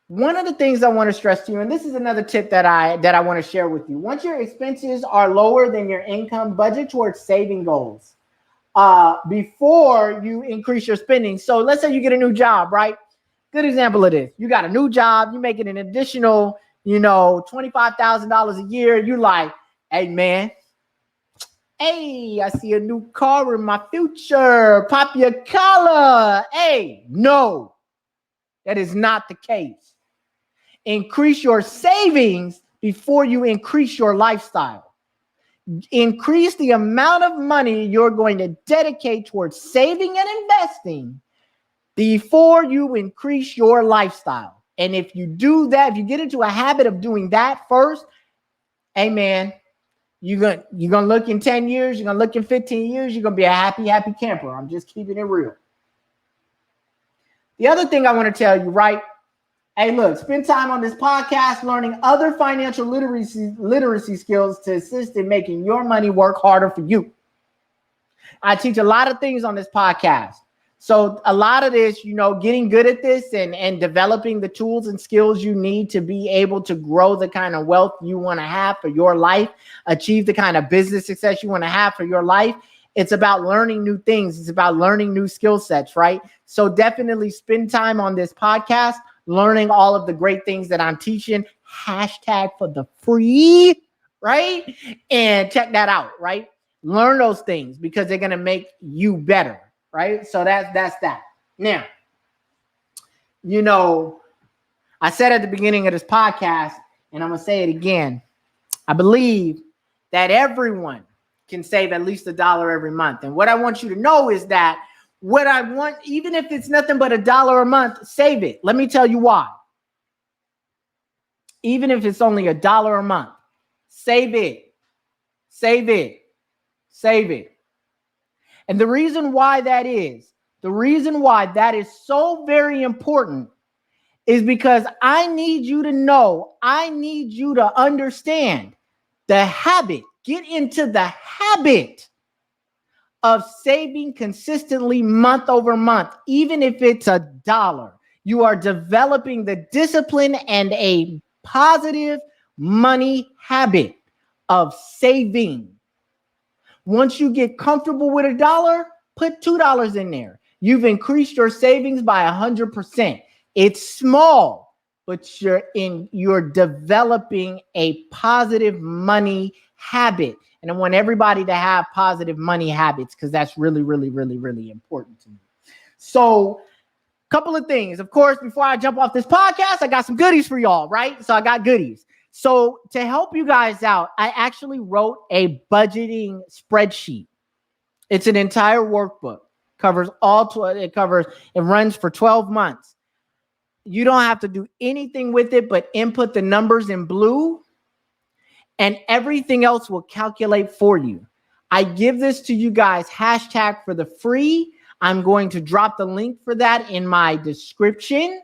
One of the things I want to stress to you, and this is another tip that I want to share with you. Once your expenses are lower than your income, budget towards saving goals before you increase your spending. So let's say you get a new job, right? Good example of this. You got a new job. You making an additional, $25,000 a year. You like, hey, man, hey, I see a new car in my future. Pop your collar. Hey, no, that is not the case. Increase your savings before you increase your lifestyle. Increase the amount of money you're going to dedicate towards saving and investing before you increase your lifestyle. And if you do that, if you get into a habit of doing that first, hey, man, you're gonna look in 10 years, you're gonna look in 15 years, you're gonna be a happy camper. I'm just keeping it real. The other thing I want to tell you, right? Hey, look, spend time on this podcast learning other financial literacy skills to assist in making your money work harder for you. I teach a lot of things on this podcast. So a lot of this, getting good at this and developing the tools and skills you need to be able to grow the kind of wealth you want to have for your life, achieve the kind of business success you want to have for your life. It's about learning new things. It's about learning new skill sets, right? So definitely spend time on this podcast, learning all of the great things that I'm teaching, hashtag for the free, right? And check that out, right? Learn those things because they're going to make you better, right? So that's that. Now, I said at the beginning of this podcast, and I'm going to say it again, I believe that everyone can save at least $1 every month. And what I want you to know is that what I want, even if it's nothing but $1 a month, save it. Let me tell you why. Even if it's only $1 a month, save it. Save it. Save it. And the reason why that is, The reason why that is so very important is because I need you to know, I need you to understand the habit. Get into the habit of saving consistently month over month, even if it's $1. You are developing the discipline and a positive money habit of saving. Once you get comfortable with $1, put $2 in there. You've increased your savings by 100%. It's small, but you're developing a positive money habit. And I want everybody to have positive money habits because that's really, really, really, really important to me. So, couple of things. Of course, before I jump off this podcast, I got some goodies for y'all, right? So I got goodies. So to help you guys out, I actually wrote a budgeting spreadsheet. It's an entire workbook. It runs for 12 months. You don't have to do anything with it but input the numbers in blue, and everything else will calculate for you. I give this to you guys hashtag for the free. I'm going to drop the link for that in my description.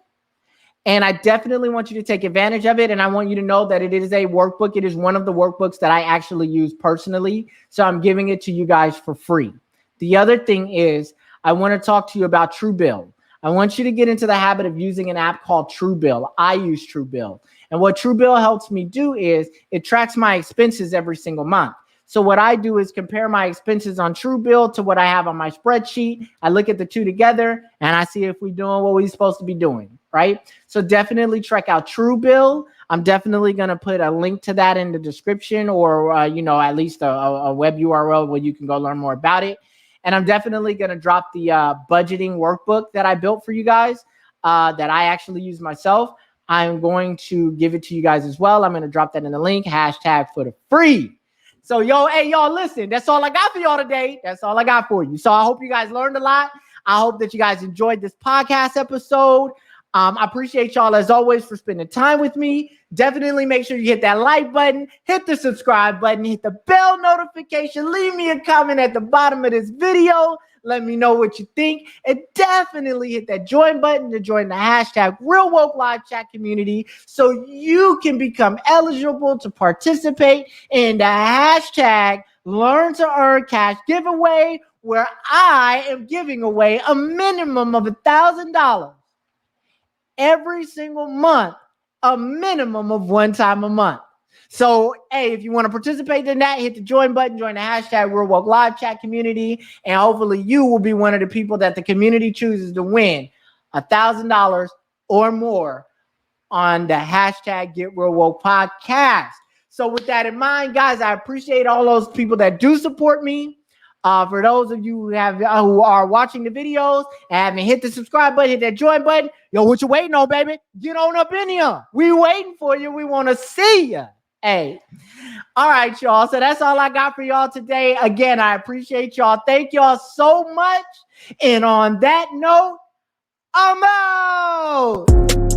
And I definitely want you to take advantage of it. And I want you to know that it is a workbook. It is one of the workbooks that I actually use personally. So I'm giving it to you guys for free. The other thing is I want to talk to you about Truebill. I want you to get into the habit of using an app called Truebill. I use Truebill. And what Truebill helps me do is it tracks my expenses every single month. So what I do is compare my expenses on Truebill to what I have on my spreadsheet. I look at the two together and I see if we're doing what we're supposed to be doing, right? So definitely check out Truebill. I'm definitely going to put a link to that in the description, or, at least a web URL where you can go learn more about it. And I'm definitely going to drop the budgeting workbook that I built for you guys that I actually use myself. I'm going to give it to you guys as well. I'm going to drop that in the link, hashtag for the free. So, y'all, listen, that's all I got for y'all today. That's all I got for you. So I hope you guys learned a lot. I hope that you guys enjoyed this podcast episode. I appreciate y'all, as always, for spending time with me. Definitely make sure you hit that like button, hit the subscribe button, hit the bell notification, leave me a comment at the bottom of this video. Let me know what you think, and definitely hit that join button to join the hashtag Real Woke Live Chat community so you can become eligible to participate in the hashtag Learn to Earn Cash giveaway, where I am giving away a minimum of $1,000 every single month, a minimum of one time a month. So, hey, if you want to participate in that, hit the join button, join the hashtag Real Woke Live Chat community, and hopefully you will be one of the people that the community chooses to win $1,000 or more on the hashtag Get Real Woke podcast. So with that in mind, guys, I appreciate all those people that do support me. For those of you who are watching the videos and haven't hit the subscribe button, hit that join button. Yo, what you waiting on, baby? Get on up in here. We waiting for you. We want to see you. Hey. All right, y'all. So that's all I got for y'all today. Again, I appreciate y'all. Thank y'all so much. And on that note, I'm out.